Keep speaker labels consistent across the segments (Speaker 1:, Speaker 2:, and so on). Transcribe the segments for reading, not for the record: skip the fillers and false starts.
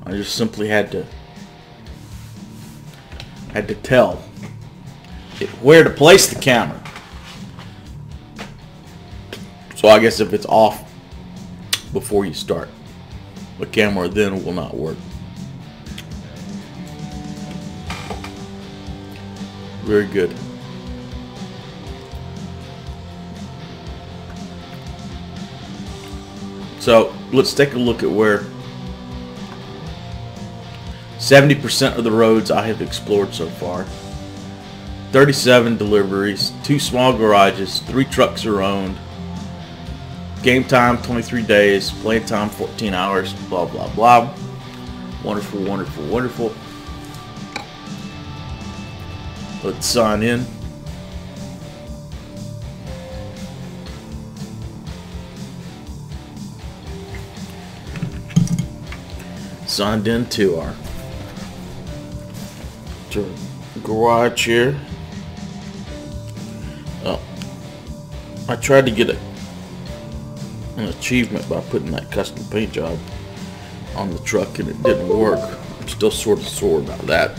Speaker 1: I just simply had to tell it where to place the camera. So I guess if it's off before you start, the camera then will not work. Very good. So let's take a look at where 70% of the roads I have explored so far. 37 deliveries, 2 small garages, 3 trucks are owned. Game time 23 days, play time 14 hours, blah blah blah. Wonderful, wonderful, wonderful. Let's sign in. Signed into our garage here. Oh, I tried to get an achievement by putting that custom paint job on the truck and it didn't work. I'm still sort of sore about that.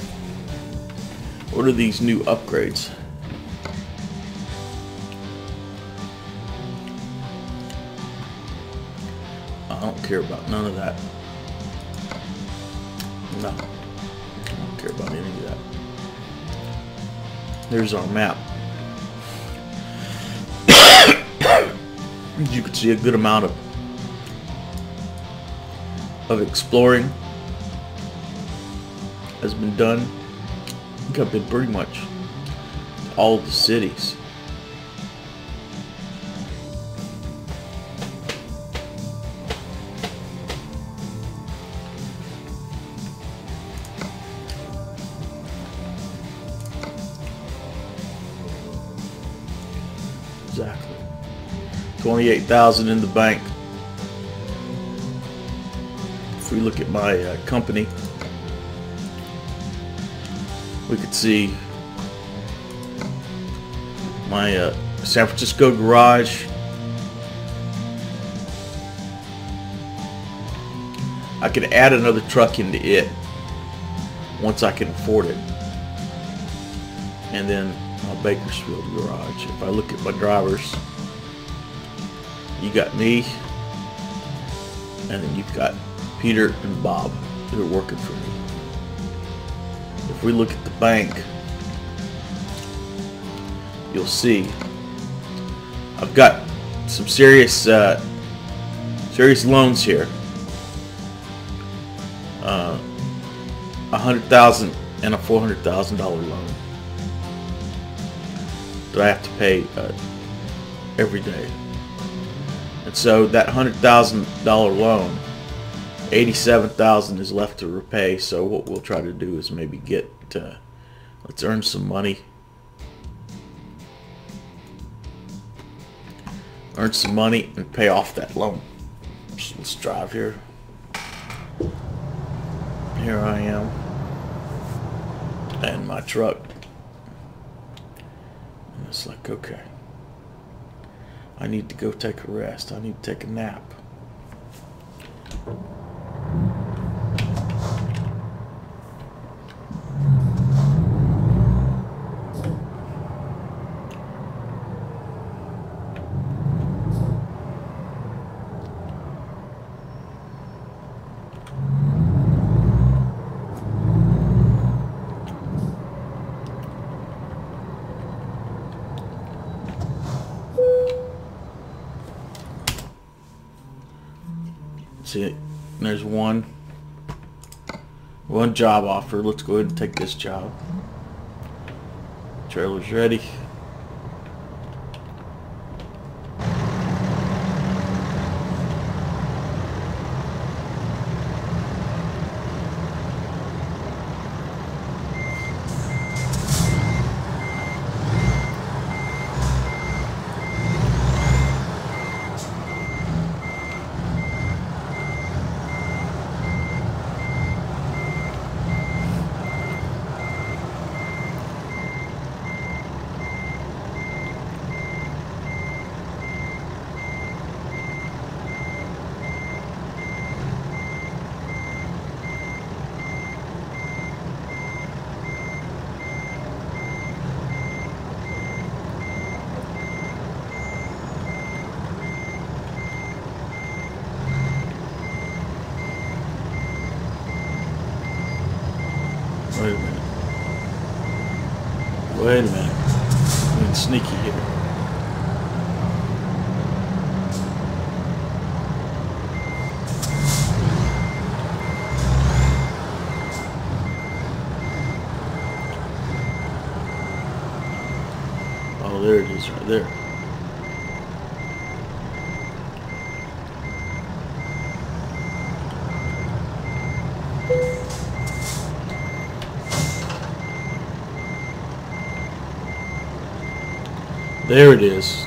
Speaker 1: What are these new upgrades? I don't care about none of that. No, I don't care about any of that. There's our map. As you can see, a good amount of exploring has been done. I think I've been pretty much all of the cities. Exactly. 28,000 in the bank. If we look at my company, we could see my San Francisco garage. I could add another truck into it once I can afford it. And then my Bakersfield garage. If I look at my drivers, you got me, and then you've got Peter and Bob who are working for me. If we look at the bank, you'll see I've got some serious loans here. $100,000 and a $400,000 loan that I have to pay every day. And so that $100,000 loan, $87,000 is left to repay. So what we'll try to do is maybe get let's earn some money, and pay off that loan. So let's drive here. Here I am and my truck, and it's like, okay, I need to go take a rest. I need to take a nap. See, there's one job offer. Let's go ahead and take this job. Trailer's ready. Wait a minute. Wait a minute. I'm being sneaky here. Oh, there it is right there. There it is.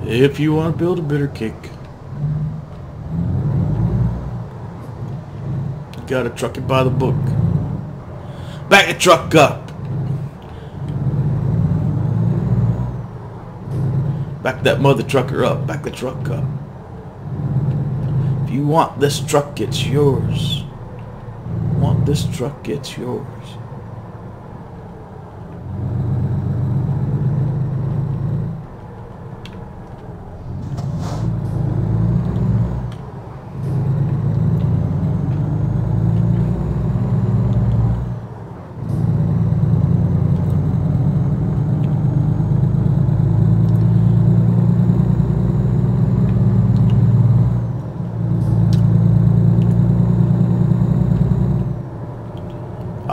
Speaker 1: If you want to build a bitter cake, you gotta truck it by the book. Back the truck up. Back that mother trucker up. Back the truck up. If you want this truck, it's yours. Want this truck, it's yours.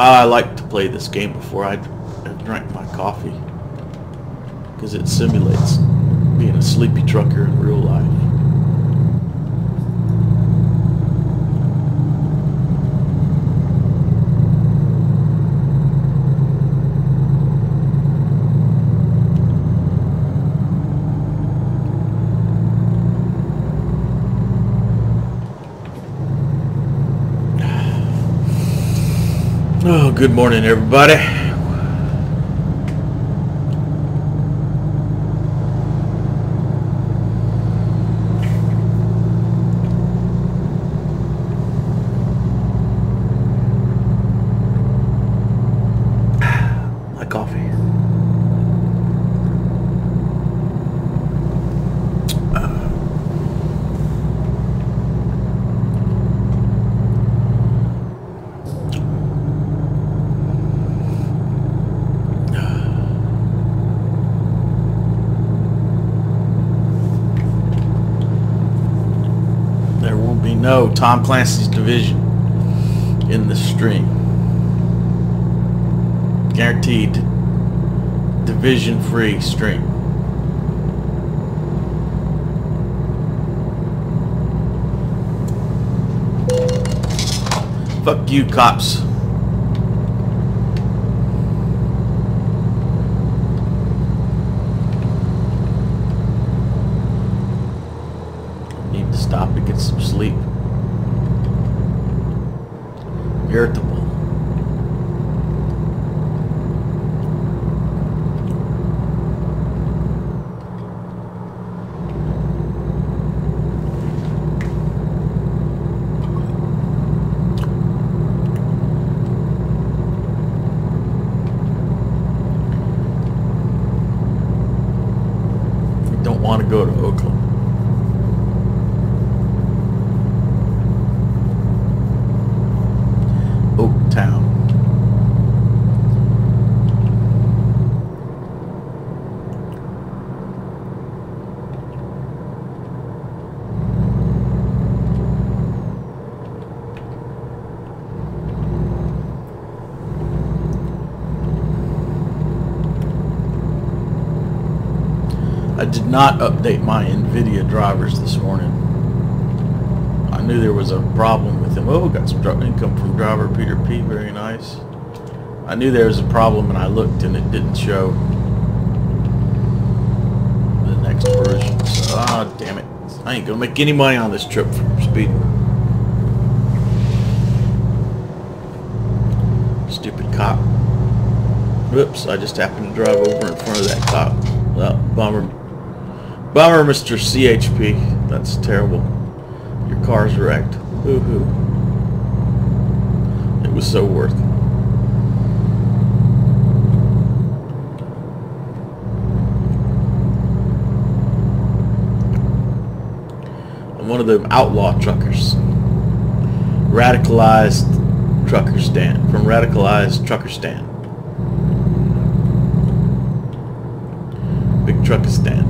Speaker 1: I like to play this game before I drink my coffee because it simulates being a sleepy trucker in real life. Oh, good morning, everybody. My coffee. No Tom Clancy's Division in the stream. Guaranteed division free stream. Fuck you, cops. Need to stop to get some sleep. Irritable. You don't want to go to Oakland. Town. I did not update my NVIDIA drivers this morning. I knew there was a problem with them. Oh, got some income from driver Peter P. Very nice. I knew there was a problem and I looked and it didn't show the next version. So, ah, damn it. I ain't gonna make any money on this trip for speeding. Stupid cop. Whoops, I just happened to drive over in front of that cop. Well, Bummer, Mr. CHP. That's terrible. Your car's wrecked. Boo-hoo. It was so worth it. I'm one of them outlaw truckers. Radicalized trucker stand. From radicalized trucker stand. Big trucker stand.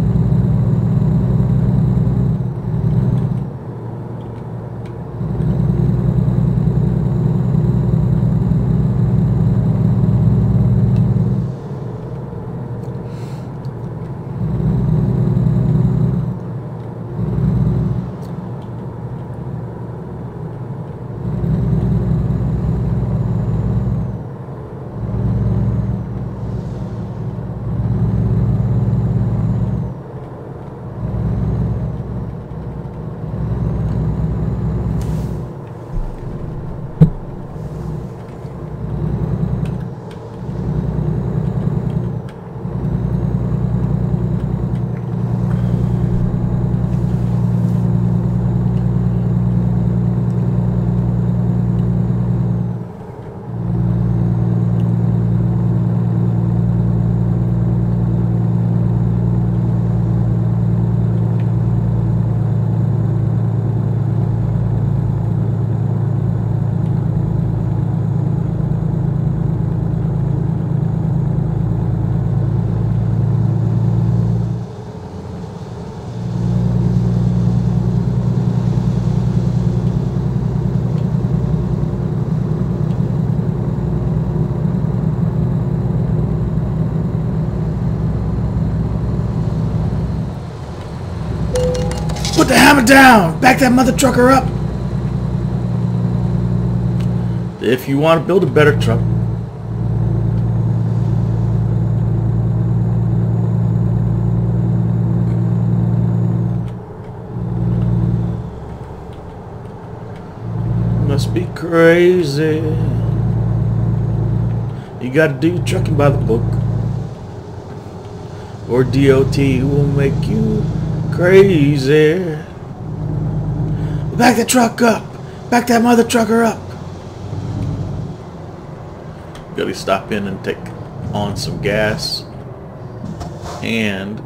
Speaker 1: Put the hammer down! Back that mother trucker up! If you want to build a better truck, must be crazy. You gotta do trucking by the book, or DOT will make you crazy. Back the truck up. Back that mother trucker up. Gotta stop in and take on some gas. And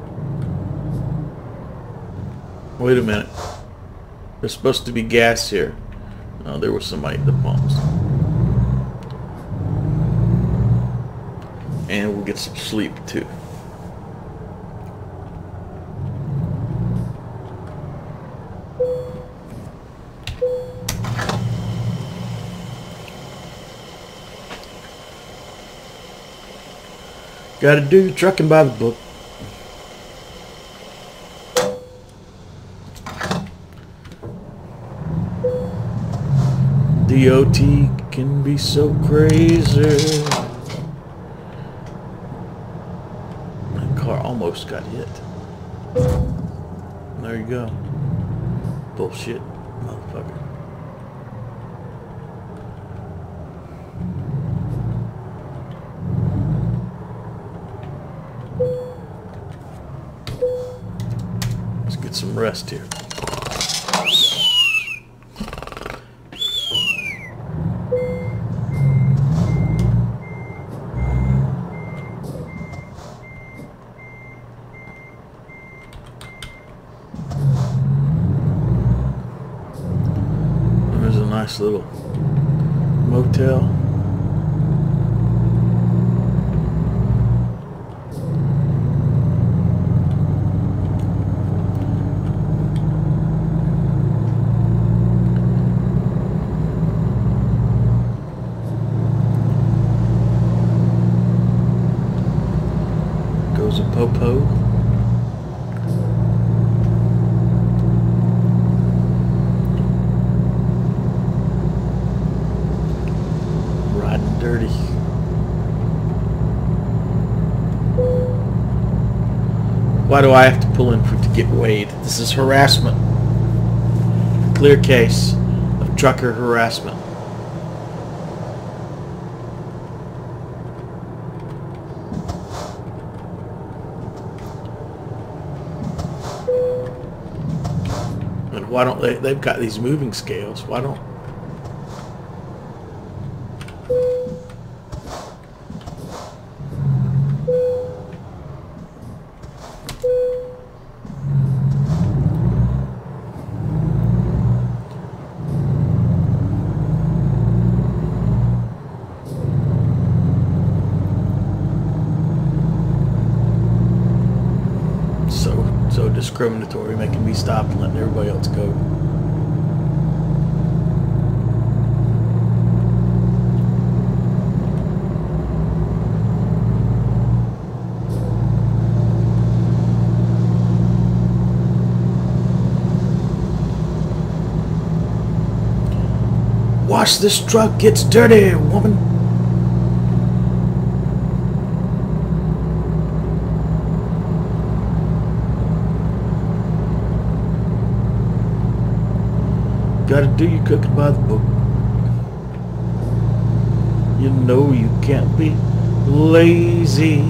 Speaker 1: wait a minute. There's supposed to be gas here. Oh, there was somebody at the pumps. And we'll get some sleep too. Gotta do your trucking by the book. DOT can be so crazy. My car almost got hit. There you go. Bullshit, motherfucker. Let's get some rest here. There's a nice little motel. Goes a popo. Riding dirty. Why do I have to pull in to get weighed? This is harassment. Clear case of trucker harassment. Why don't they? They've got these moving scales. Why don't? So discriminatory, making me stop and letting everybody else go. Watch this truck gets dirty, woman. Gotta do your cooking by the book. You know you can't be lazy.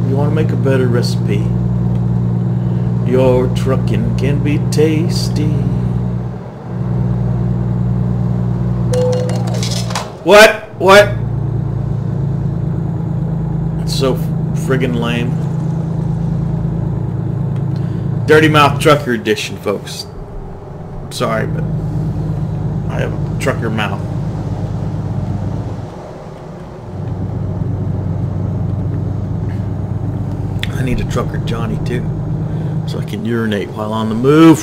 Speaker 1: You want to make a better recipe. Your trucking can be tasty. What? What? It's so friggin' lame. Dirty Mouth Trucker Edition, folks. Sorry, but I have a trucker mouth. I need a trucker Johnny too, so I can urinate while on the move.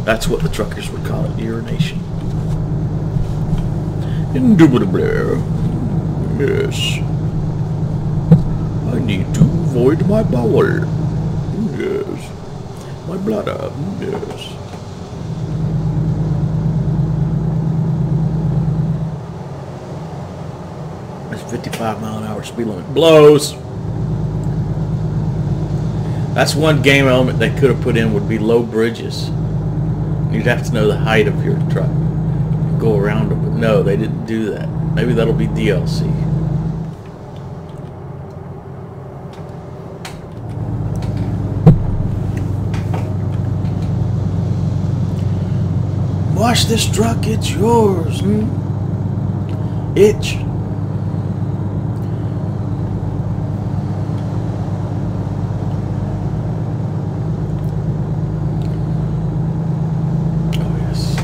Speaker 1: That's what the truckers would call it, urination. Indubitably. Yes. I need to void my bowel. Yes. My bladder. Yes. This 55-mile-an-hour speed limit blows. That's one game element they could have put in, would be low bridges. You'd have to know the height of your truck. Go around them, but no, they didn't do that. Maybe that'll be DLC. Wash this truck, it's yours. Itch. Oh, yes.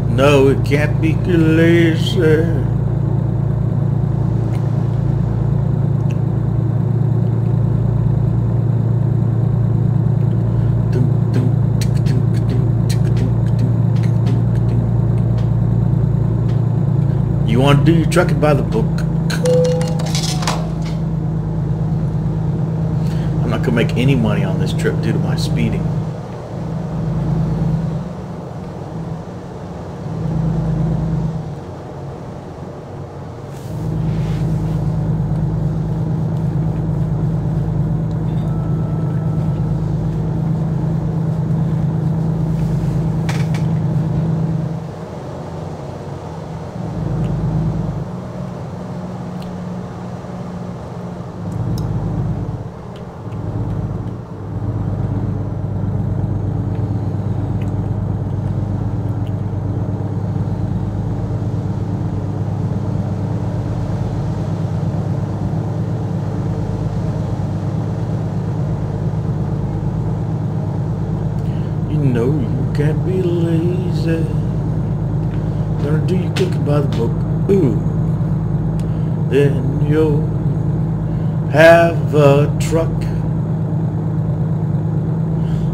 Speaker 1: No, it can't be lazy. You want to do your trucking by the book. I'm not going to make any money on this trip due to my speeding. No, you can't be lazy. Gonna do your cooking by the book. Ooh. Then you'll have a truck.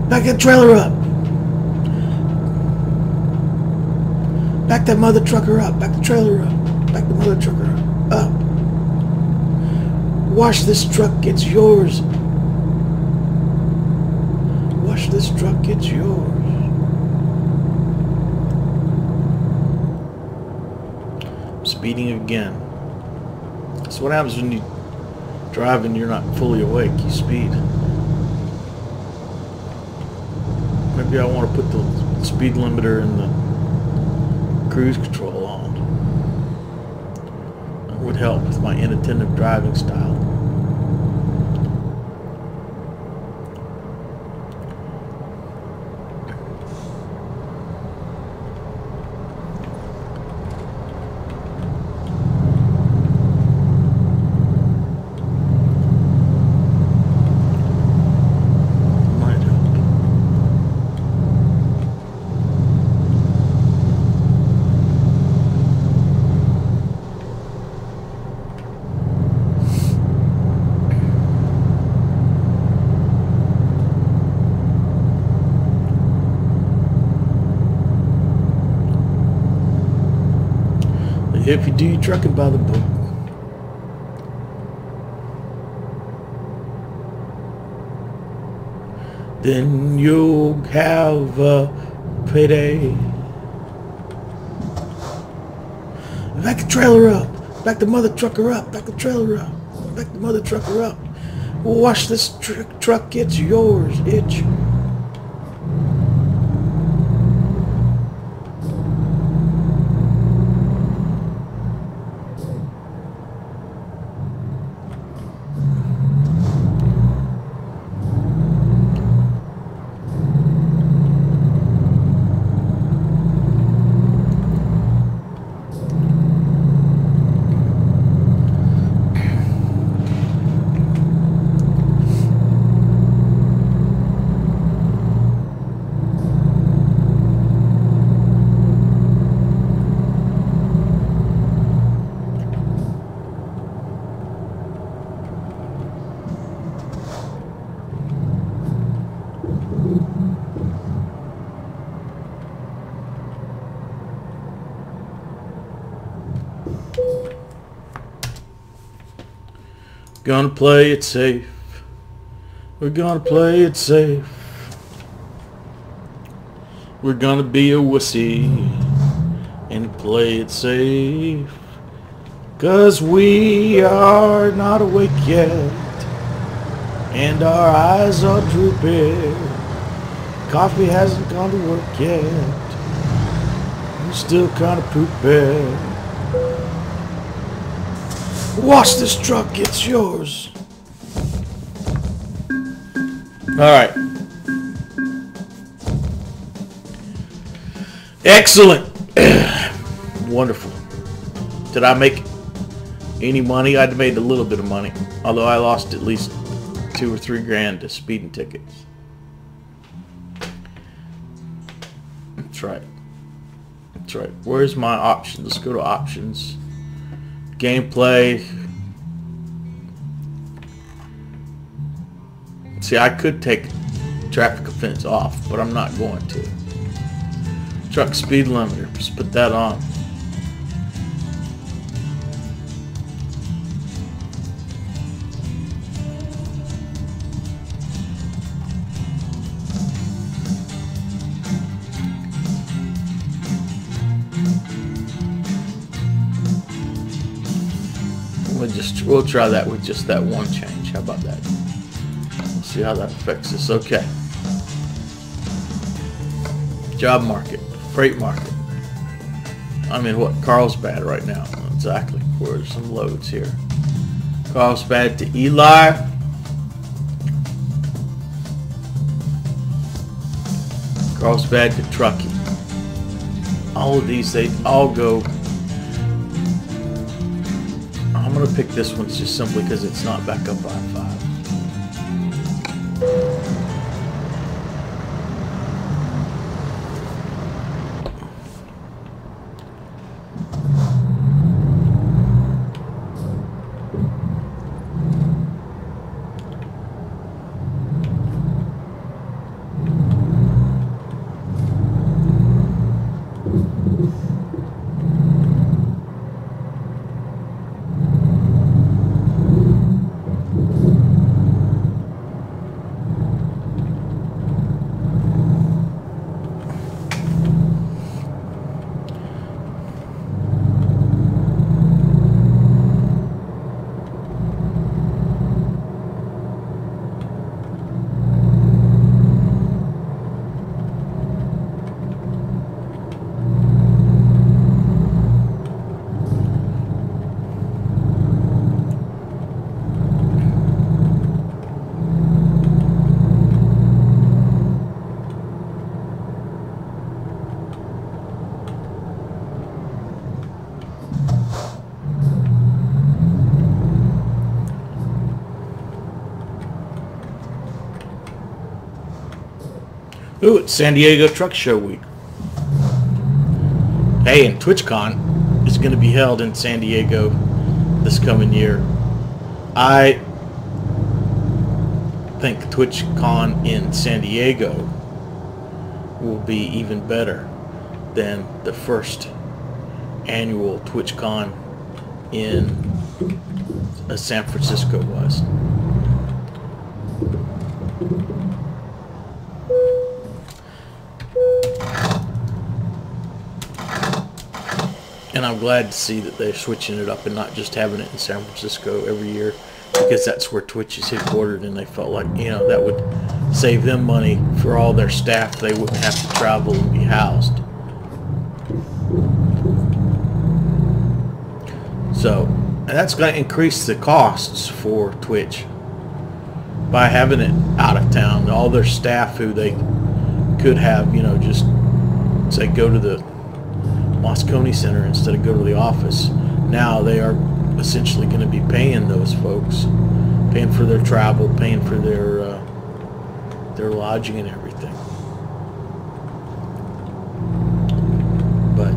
Speaker 1: Back that trailer up. Back that mother trucker up. Back the trailer up. Back the mother trucker up. Wash this truck, it's yours. Wash this truck, it's yours. Speeding again. That's what happens when you drive and you're not fully awake. You speed. Maybe I want to put the speed limiter and the cruise control on. That would help with my inattentive driving style. If you do your trucking by the book. Then you'll have a payday. Back the trailer up. Back the mother trucker up. Back the trailer up. Back the mother trucker up. Watch this truck, it's yours, itch. Gonna play it safe. We're gonna play it safe. We're gonna be a wussy and play it safe. 'Cause we are not awake yet, and our eyes are drooping. Coffee hasn't gone to work yet. We're still kind of pooping. Watch this truck, it's yours. Alright. Excellent. Wonderful. Did I make any money? I made a little bit of money. Although I lost at least $2 or $3 grand to speeding tickets. That's right. That's right. Where's my options? Let's go to options. Gameplay. See, I could take traffic offense off, but I'm not going to. Truck speed limiter. Just put that on. We'll try that with just that one change. How about that? We'll see how that affects us. Okay. Job market, freight market. I'm in what? Carlsbad right now. Exactly. Where's some loads here? Carlsbad to Eli. Carlsbad to Truckee. All of these, they all go. I'm going to pick this one just simply because it's not back up by 5. Ooh, it's San Diego Truck Show Week. Hey, and TwitchCon is going to be held in San Diego this coming year. I think TwitchCon in San Diego will be even better than the first annual TwitchCon in San Francisco was. And I'm glad to see that they're switching it up and not just having it in San Francisco every year, because that's where Twitch is headquartered, and they felt like, you know, that would save them money for all their staff. They wouldn't have to travel and be housed. So, and that's going to increase the costs for Twitch by having it out of town. All their staff who they could have, you know, just say go to the Moscone Center instead of go to the office. Now they are essentially going to be paying those folks, paying for their travel, paying for their lodging and everything. But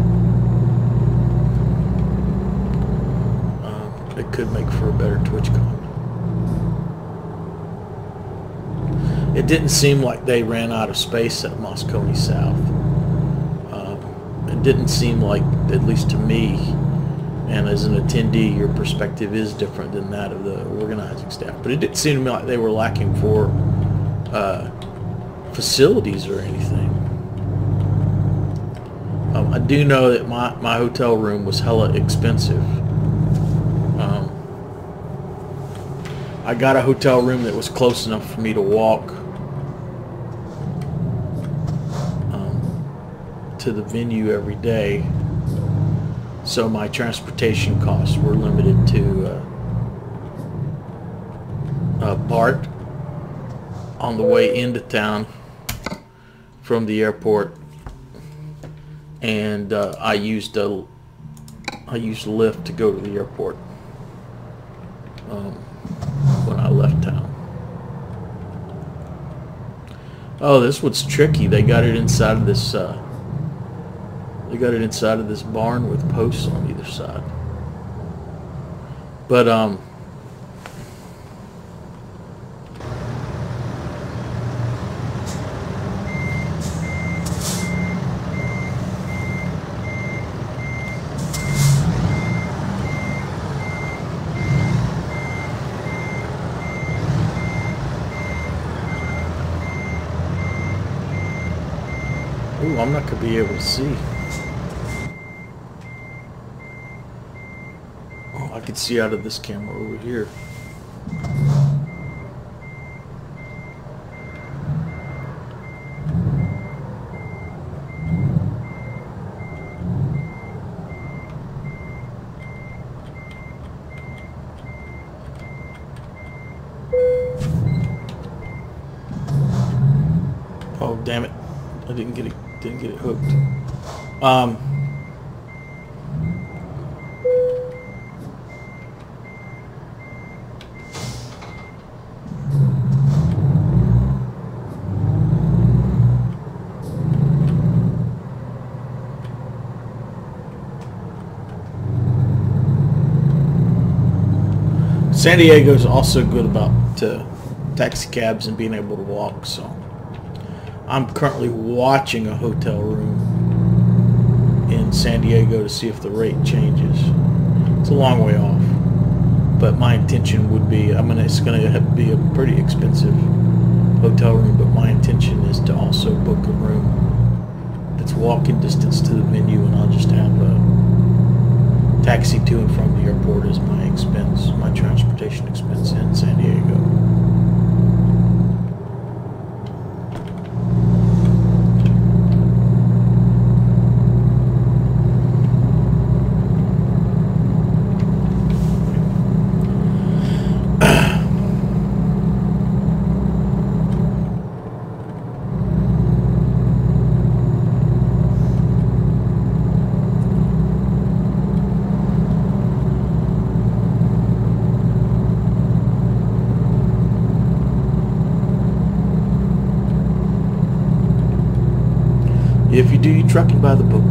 Speaker 1: it could make for a better TwitchCon. It didn't seem like they ran out of space at Moscone South. It didn't seem like, at least to me, and as an attendee, your perspective is different than that of the organizing staff, but it didn't seem to me like they were lacking for facilities or anything. I do know that my hotel room was hella expensive. I got a hotel room that was close enough for me to walk to the venue every day, so my transportation costs were limited to BART on the way into town from the airport, and I used Lyft to go to the airport when I left town. Oh, this one's tricky. They got it inside of this. They got it inside of this barn with posts on either side. But ooh, I'm not gonna be able to see. I could see out of this camera over here. Oh, damn it. I didn't get it hooked. San Diego is also good about taxi cabs and being able to walk, so I'm currently watching a hotel room in San Diego to see if the rate changes. It's a long way off, but my intention would be, it's going to have to be a pretty expensive hotel room, but my intention is to also book a room that's walking distance to the venue, and I'll just have a taxi to and from the airport as my expense, my transportation expense in San Diego. if you do your trucking by the book.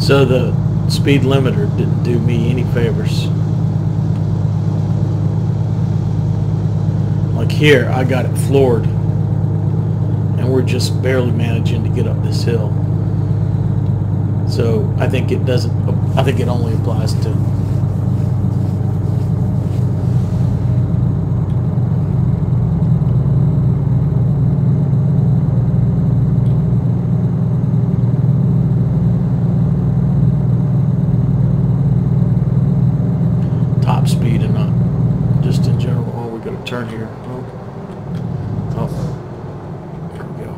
Speaker 1: So the speed limiter didn't do me any favors. Like here, I got it floored, and we're just barely managing to get up this hill. So I think it doesn't. I think it only applies to top speed and not just in general. Oh, we got to turn here. Oh, here we go.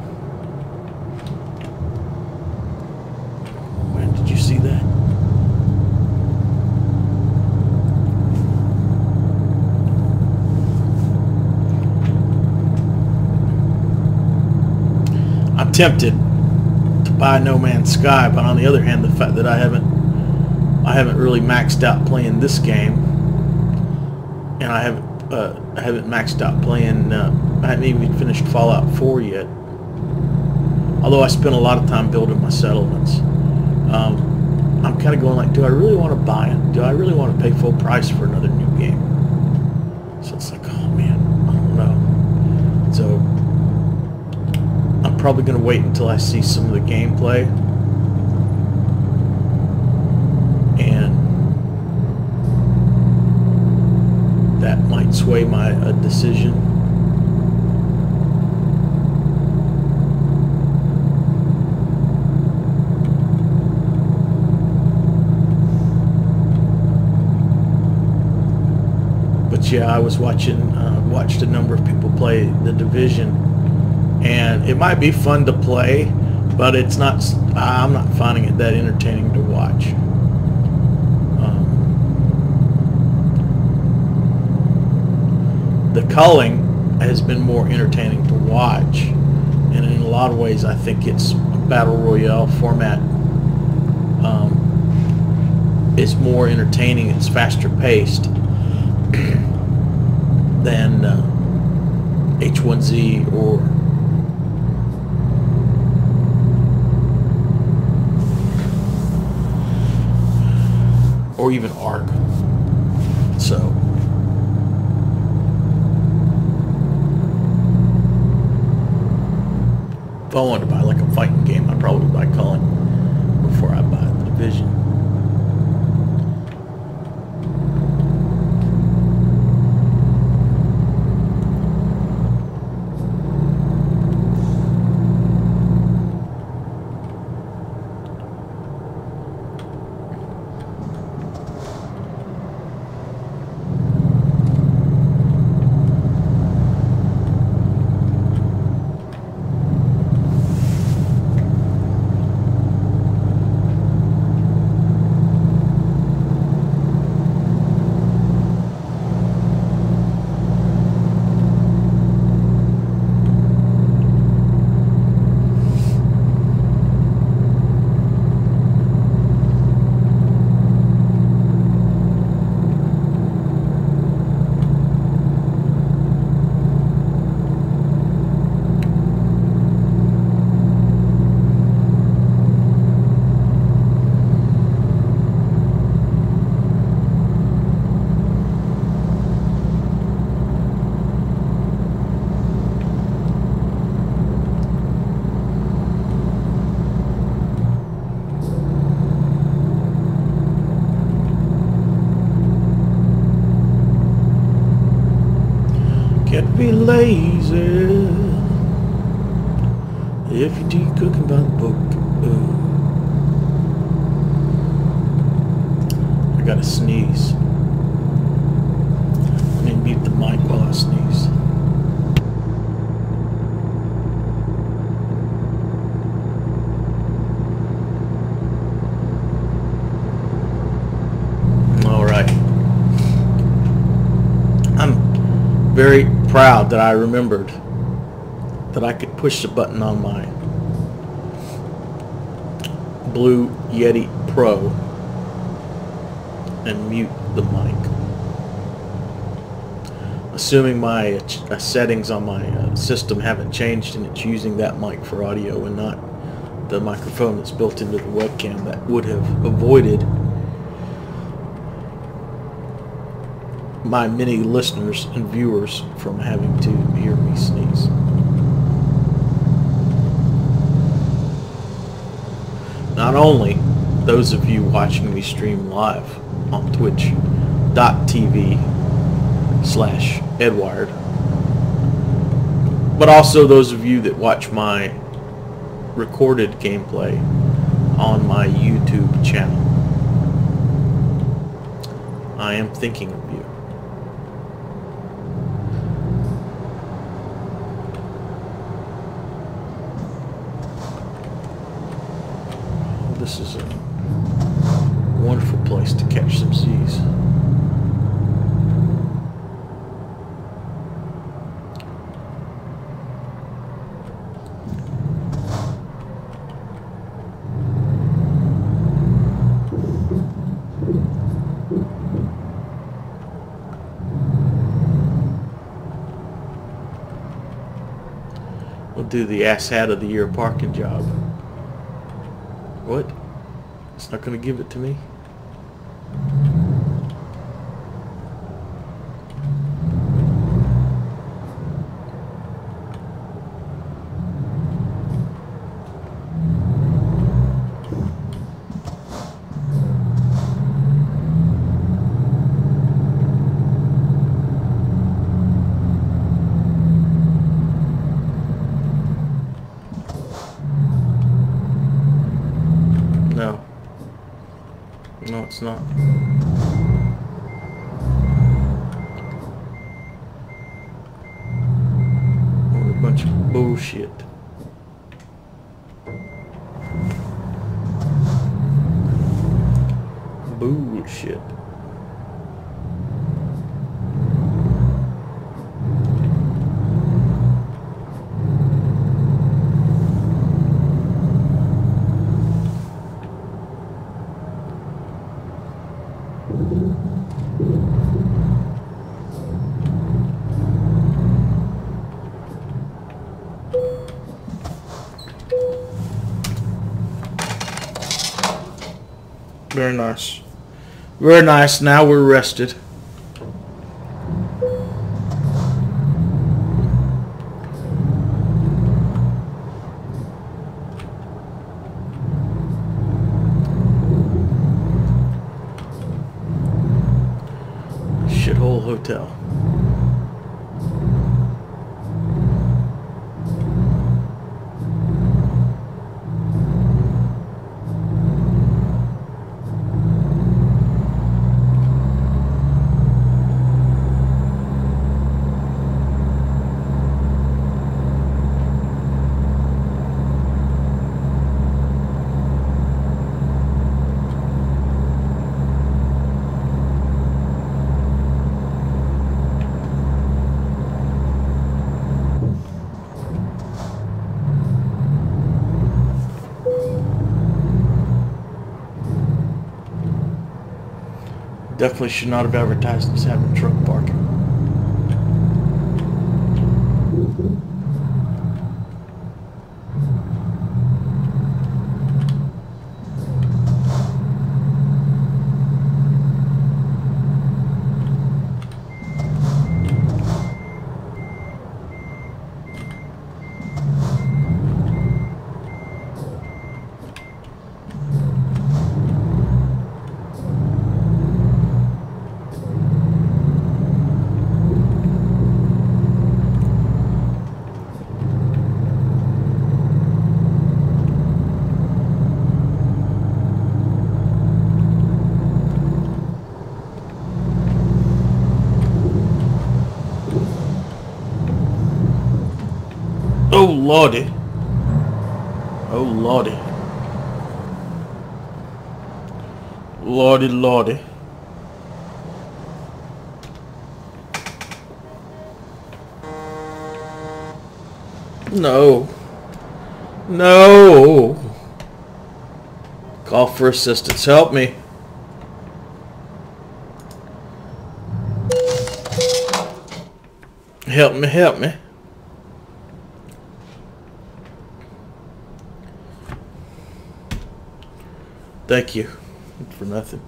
Speaker 1: Oh man, did you see that? I'm tempted to buy No Man's Sky, but on the other hand, the fact that I haven't really maxed out playing this game, and I haven't maxed out playing. I haven't even finished Fallout 4 yet. Although I spent a lot of time building my settlements, I'm kind of going like, do I really want to buy it? Do I really want to pay full price for another new game? So it's like, oh man, I don't know. So I'm probably going to wait until I see some of the gameplay, and that might sway my decision. But yeah, I was watched a number of people play The Division, and it might be fun to play, but it's not. I'm not finding it that entertaining to watch. The culling has been more entertaining to watch, and in a lot of ways I think it's a battle royale format. It's more entertaining, it's faster paced than H1Z or even ARK. So if I wanted to buy like a fighting game, I'd probably buy Culling before I buy The Division. Can't be lazy if you do cooking by the book. I gotta sneeze. I need to mute the mic while I sneeze. Alright. I'm very proud that I remembered that I could push the button on my Blue Yeti Pro and mute the mic. Assuming my settings on my system haven't changed and it's using that mic for audio and not the microphone that's built into the webcam, that would have avoided my many listeners and viewers from having to hear me sneeze. Not only those of you watching me stream live on twitch.tv/Edwired, but also those of you that watch my recorded gameplay on my YouTube channel. I am thinking of you. This is a wonderful place to catch some Z's. We'll do the ass hat of the year parking job. What? It's not going to give it to me? No. No, it's not. What a bunch of bullshit. Bullshit. Very nice. Very nice. Now we're rested. Shithole hotel. Definitely should not have advertised as having truck parking. Oh lordy. Oh lordy. Lordy, lordy. No. No. Call for assistance. Help me. Help me, help me. Thank you. For nothing.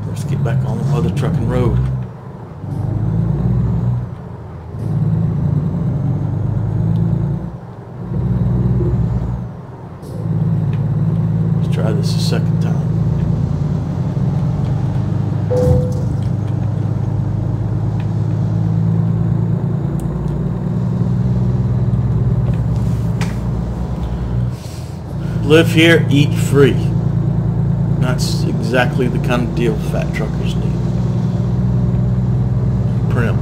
Speaker 1: Let's get back on the mother trucking road. Let's try this a second time. Live here, eat free. That's exactly the kind of deal fat truckers need. Prim.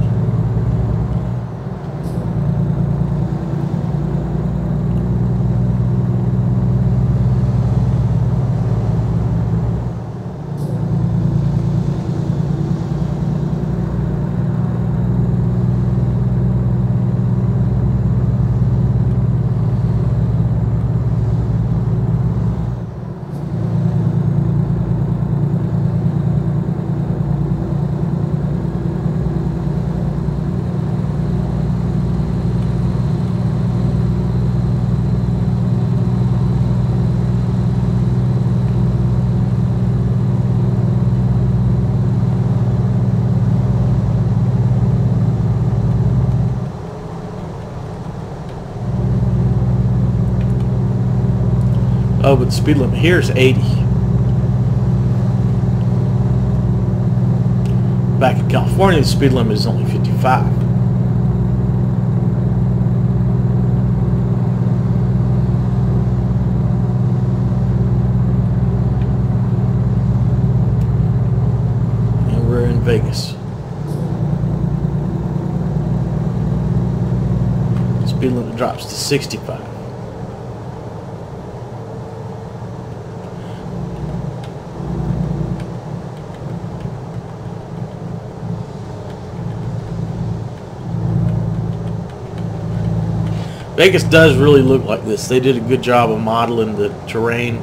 Speaker 1: Oh, but the speed limit here is 80. Back in California, the speed limit is only 55. And we're in Vegas. Speed limit drops to 65. Vegas does really look like this. They did a good job of modeling the terrain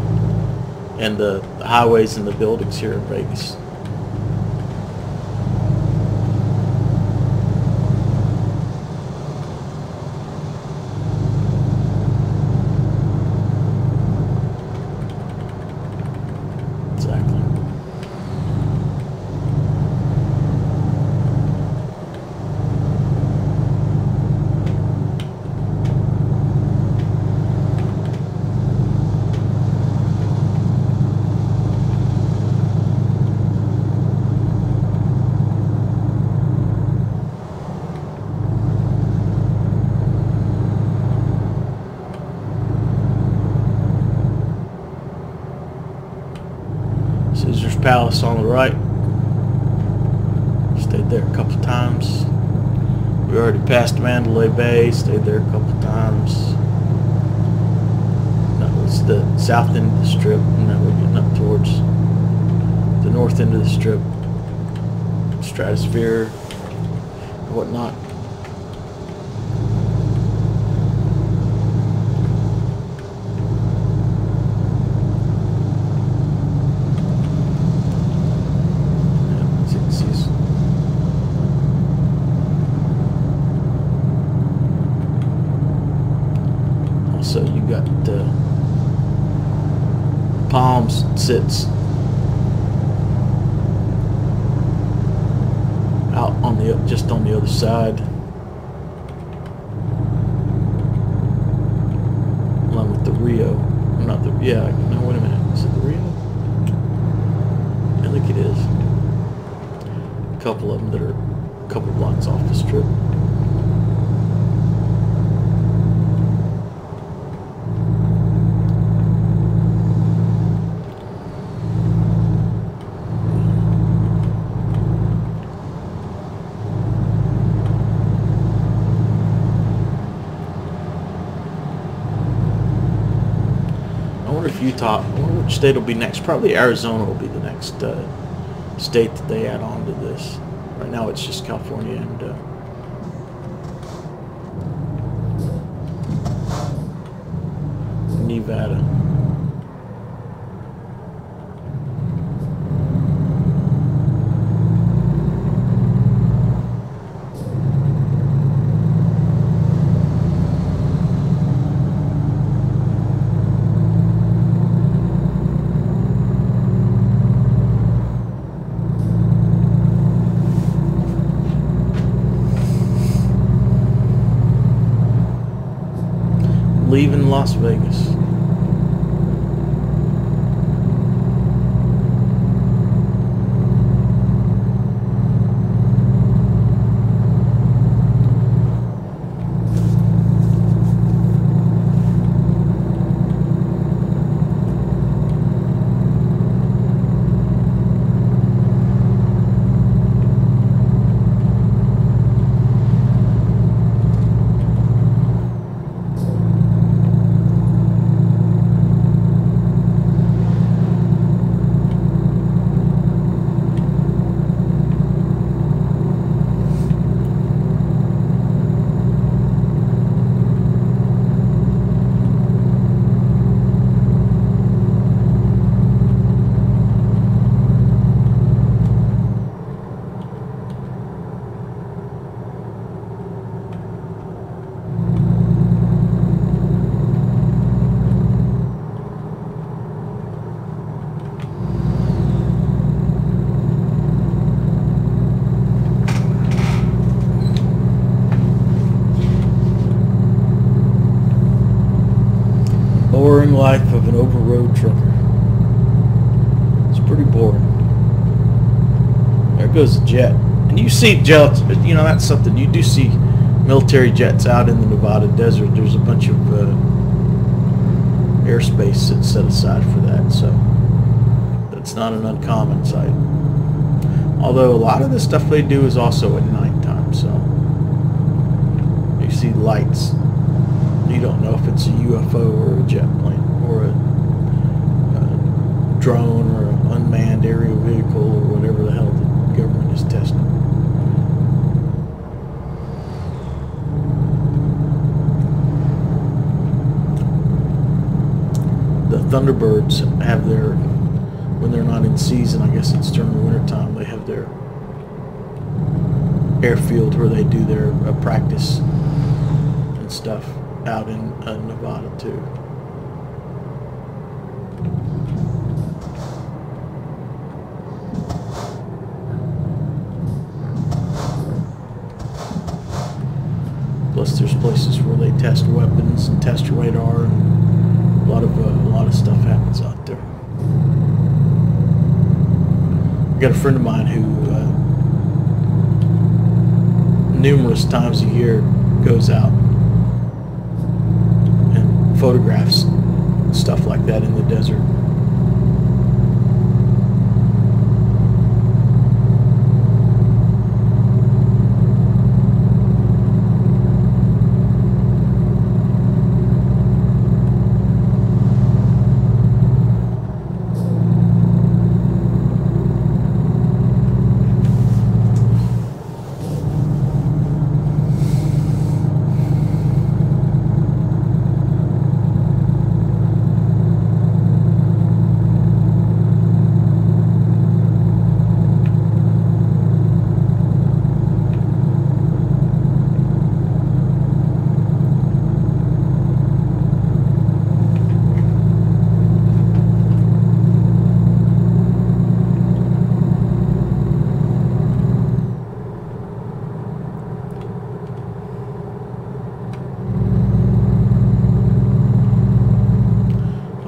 Speaker 1: and the highways and the buildings here in Vegas. Exactly. Caesar's Palace on the right. Stayed there a couple times. We already passed Mandalay Bay. Stayed there a couple times. That was the south end of the strip. And now we're getting up towards the north end of the strip. Stratosphere and whatnot. So you got Palms sits out on the just on the other side, along with the Rio. Not the no, wait a minute. Is it the Rio? I think it is. A couple of them that are a couple blocks off the strip. Utah. I wonder which state will be next. Probably Arizona will be the next state that they add on to this. Right now it's just California and Nevada. Leaving Las Vegas. Boring life of an over-road trucker. It's pretty boring. There goes a jet. And you see jets, you know, that's something. You do see military jets out in the Nevada desert. There's a bunch of airspace that's set aside for that, so that's not an uncommon sight. Although a lot of the stuff they do is also at nighttime, so you see lights. You don't know if it's a UFO or a jet plane or a drone or an unmanned aerial vehicle or whatever the hell the government is testing. The Thunderbirds have their, when they're not in season, I guess it's during the wintertime, they have their airfield where they do their practice and stuff out in Nevada too. Plus there's places where they test weapons and test radar, and a lot of stuff happens out there. I got a friend of mine who numerous times a year goes out photographs stuff like that in the desert.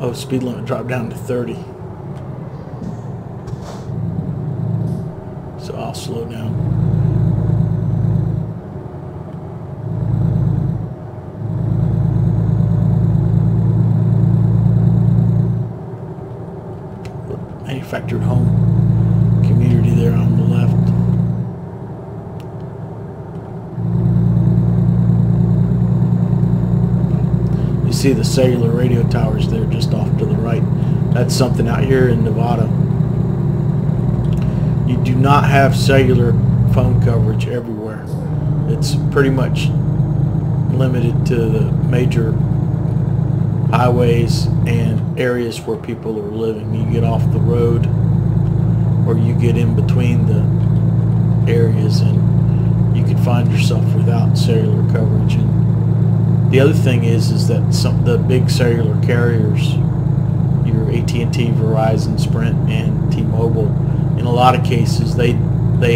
Speaker 1: Oh, speed limit dropped down to 30. So I'll slow down. Manufactured home community there on the left. You see the cellular radio towers there just off to the right. That's something out here in Nevada. You do not have cellular phone coverage everywhere. It's pretty much limited to the major highways and areas where people are living. You get off the road or you get in between the areas and you can find yourself without cellular coverage. And the other thing is that some the big cellular carriers, your AT&T, Verizon, Sprint, and T-Mobile, in a lot of cases they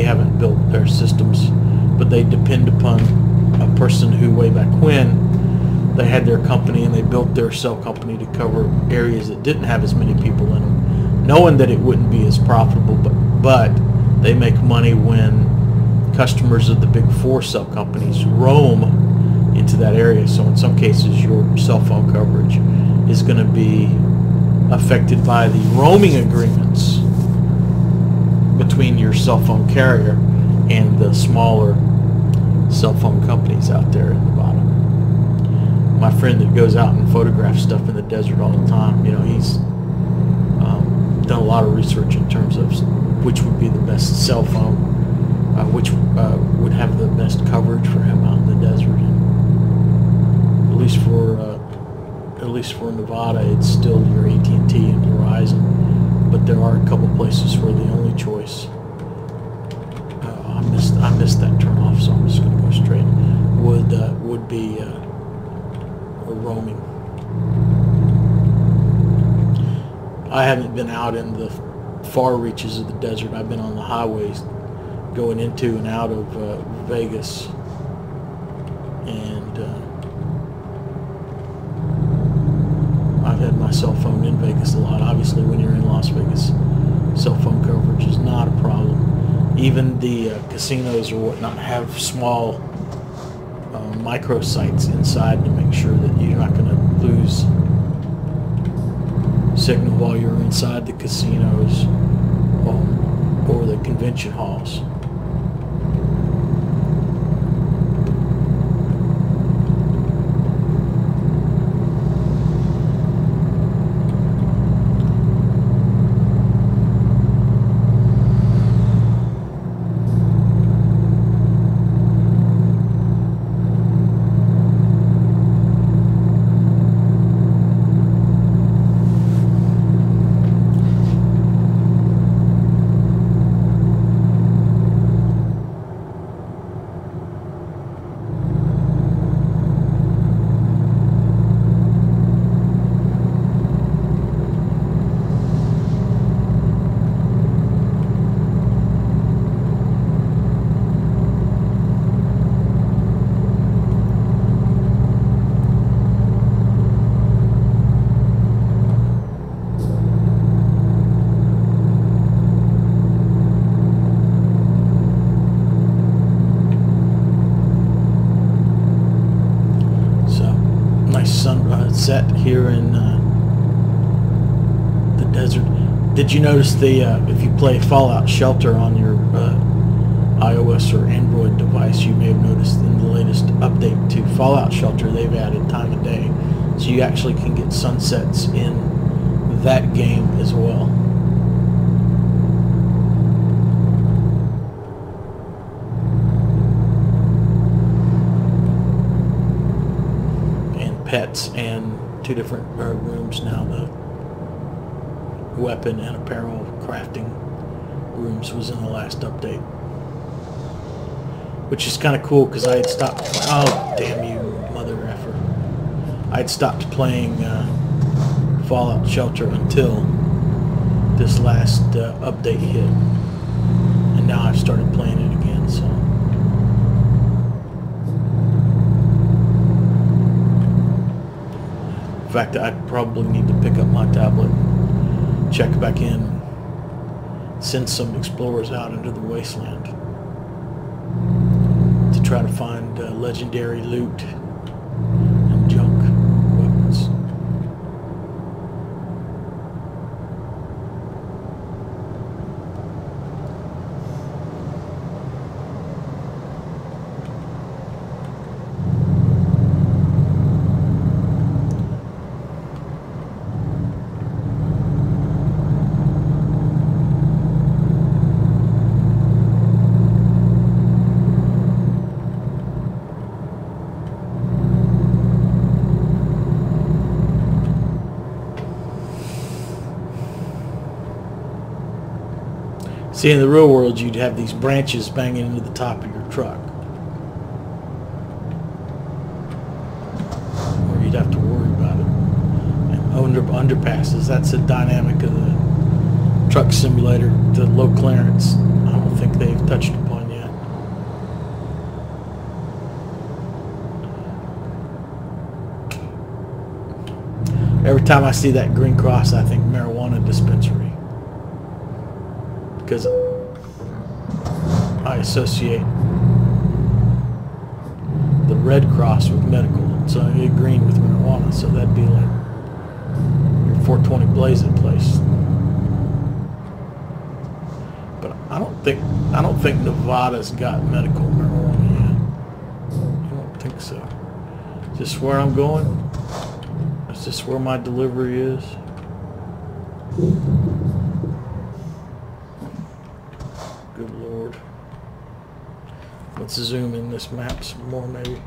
Speaker 1: haven't built their systems, but they depend upon a person who way back when they had their company and they built their cell company to cover areas that didn't have as many people in them, knowing that it wouldn't be as profitable, but they make money when customers of the big four cell companies roam into that area. So in some cases your cell phone coverage is going to be affected by the roaming agreements between your cell phone carrier and the smaller cell phone companies out there in Nevada. My friend that goes out and photographs stuff in the desert all the time, you know, he's done a lot of research in terms of which would be the best cell phone, which would have the best coverage for him out in the desert. And at least for Nevada, it's still your AT&T and Verizon, but there are a couple places where the only choice. I missed that turn off, so I'm just going to go straight. Would be roaming. I haven't been out in the far reaches of the desert. I've been on the highways going into and out of Vegas, and I've had my cell phone in Vegas a lot. Obviously, when you're in Las Vegas, cell phone coverage is not a problem. Even the casinos or whatnot have small micro sites inside to make sure that you're not going to lose signal while you're inside the casinos or the convention halls. Sunset here in the desert. Did you notice the if you play Fallout Shelter on your iOS or Android device, you may have noticed in the latest update to Fallout Shelter they've added time of day, so you actually can get sunsets in that game as well. Pets and two different rooms now, the weapon and apparel crafting rooms was in the last update, which is kind of cool because I had stopped oh damn you mother effer, I had stopped playing Fallout Shelter until this last update hit, and now I've started playing it again. So in fact, I probably need to pick up my tablet, check back in, send some explorers out into the wasteland to try to find legendary loot and junk weapons. See, in the real world, you'd have these branches banging into the top of your truck, or you'd have to worry about it. And underpasses, that's a dynamic of the truck simulator. The low clearance, I don't think they've touched upon yet. Every time I see that green cross, I think marijuana dispensary, because I associate the red cross with medical, so I get green with marijuana, so that'd be like your 420 blazing place. But I don't think Nevada's got medical marijuana yet. I don't think so. Is this where I'm going? Is this where my delivery is? Good Lord. Let's zoom in this map some more, maybe.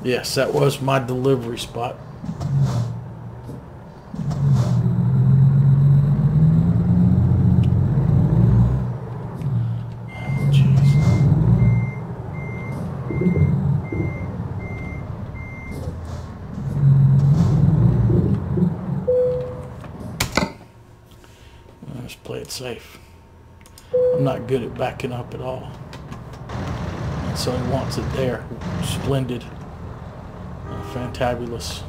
Speaker 1: Yes, that was my delivery spot. Oh, jeez. Let's play it safe. I'm not good at backing up at all. And so he wants it there. Splendid. Fantabulous.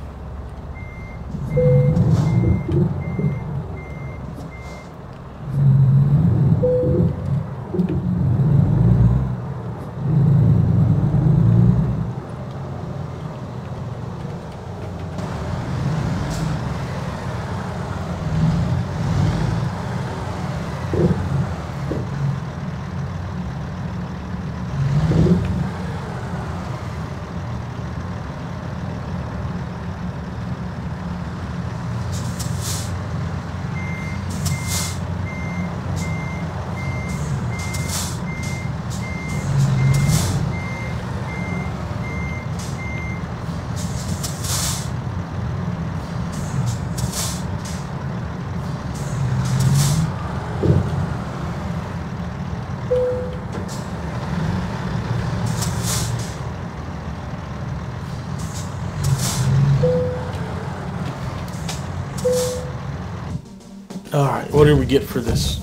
Speaker 1: Alright, what did we get for this?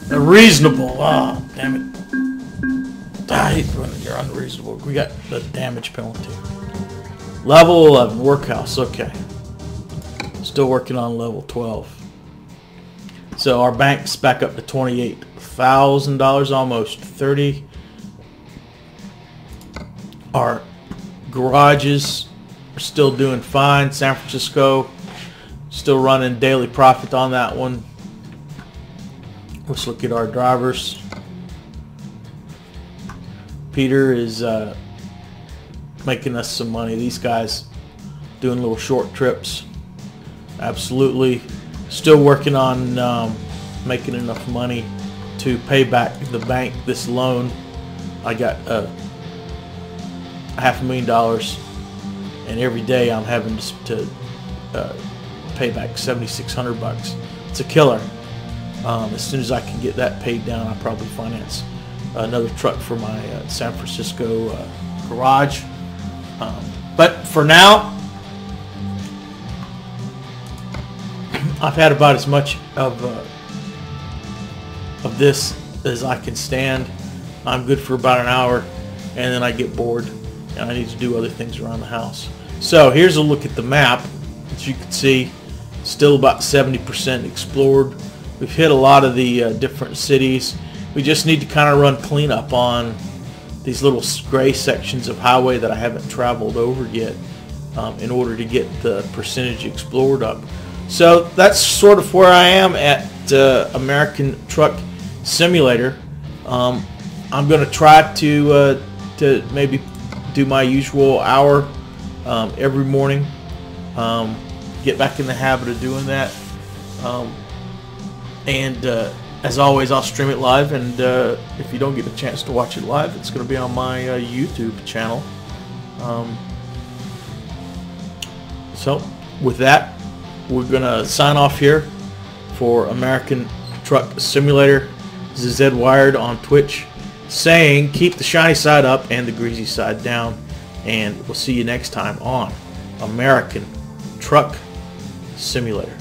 Speaker 1: A reasonable. Oh, damn it. I hate when you're unreasonable. We got the damage penalty. Level 11, workhouse. Okay. Still working on level 12. So our bank's back up to $28,000, almost 30. Our garages are still doing fine. San Francisco, still running daily profit on that one. Let's look at our drivers. Peter is making us some money. These guys doing little short trips. Absolutely. Still working on making enough money to pay back the bank this loan. I got $500,000, and every day I'm having to pay back $7,600. It's a killer. As soon as I can get that paid down, I'll probably finance another truck for my San Francisco garage. But for now, I've had about as much of this as I can stand. I'm good for about an hour, and then I get bored, and I need to do other things around the house. So here's a look at the map. As you can see, still about 70% explored. We've hit a lot of the different cities. We just need to kind of run cleanup on these little gray sections of highway that I haven't traveled over yet in order to get the percentage explored up. So that's sort of where I am at American Truck Simulator. I'm going to try to maybe do my usual hour every morning. Get back in the habit of doing that. As always, I'll stream it live, and if you don't get a chance to watch it live, it's going to be on my YouTube channel. So with that, we're going to sign off here for American Truck Simulator. This is Ed Wired on Twitch saying keep the shiny side up and the greasy side down, and we'll see you next time on American Truck Simulator.